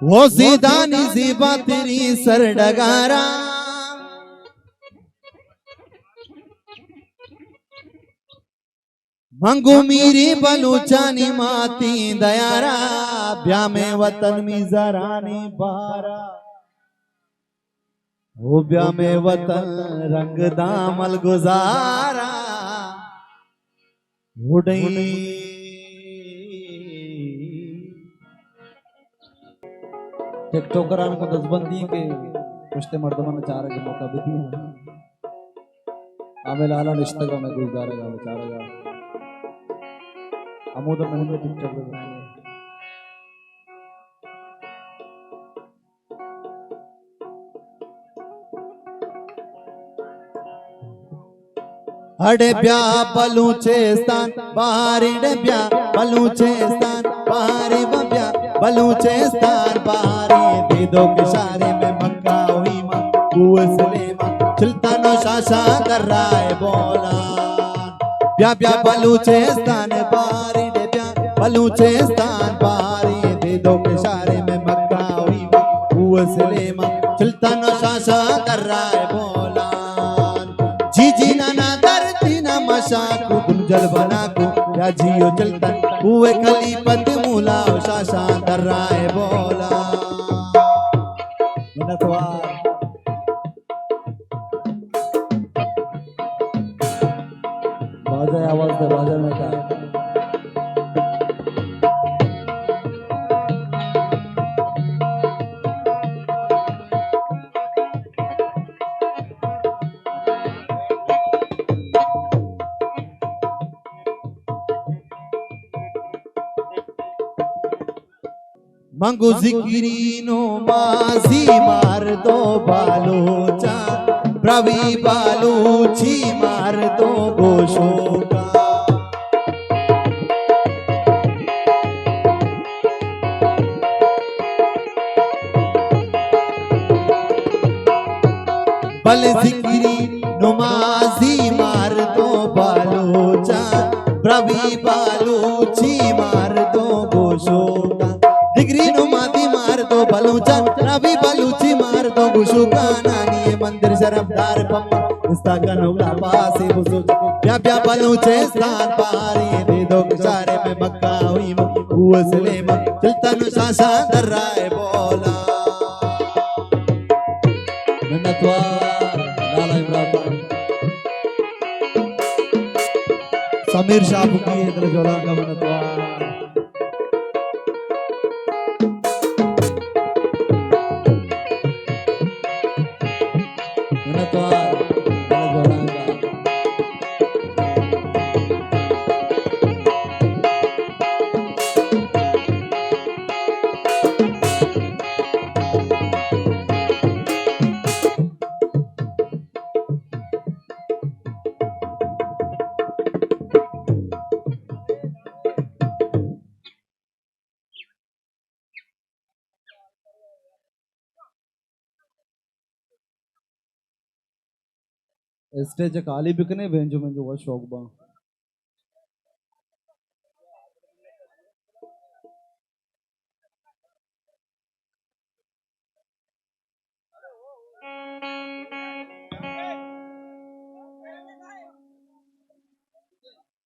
वो सीधानी जीबा तेरी सर डगारा मंगू मीरी बलूचानी माती दयारा ब्या में वतन में जरानी बारा हो ब्या में वतन रंग दामल गुजारा उड़ई टिकटॉकरान को दसबंदी के पुष्टे मर्दमान चार के मौका भी दिया हमें लाला रिश्ता में गुजारेगा बेचारेगा हम तो नहीं टिकटॉक पे अड़े ब्या बलूचिस्तान बाहरी ब्या बलूचिस्तान बाहरी ब्या बलूचिस्तान बाहरी दे दो किशारे में मक्का हुई मां कुसलेमा सुल्तानो शाशा कर रहा है बोला ब्या ब्या बलूचिस्तान बाहरी ब्या बलूचिस्तान बाहरी दे दो किशारे में मक्का हुई मां कुसलेमा सुल्तानो शाशा कर रहा है बोला जी जी नाना मशाकू गुंजल बना को या जियो चलता हुए खलीफत मूला शाशा कर रहा है बोला बाजा आवाज दे बाजा में का मंगू जिक्रीनो माजी मार दो बालोचा प्रवी बालूची मार दो गोशोका बल जिक्री नुमाजी मार दो बालोचा प्रवी बालूची मार दो गोशोका डिग्री नुमाती मार दो बलूचा रवि बलूची मार दो गुशुका नानी मंदिर शरफदार पम इस्ताका नुगला पासे बुसु ब्या ब्या बलूचे स्थान पारी दे दो किशारे में मक्का हुई हुसले में सुल्तान शाशा कर रहा है बोला ननतवा लाला इब्राहिम समीर शाह बुकी इधर जोड़ा का ननतवा स्टेज काली बिकने भेंजो में जो वो शौक बा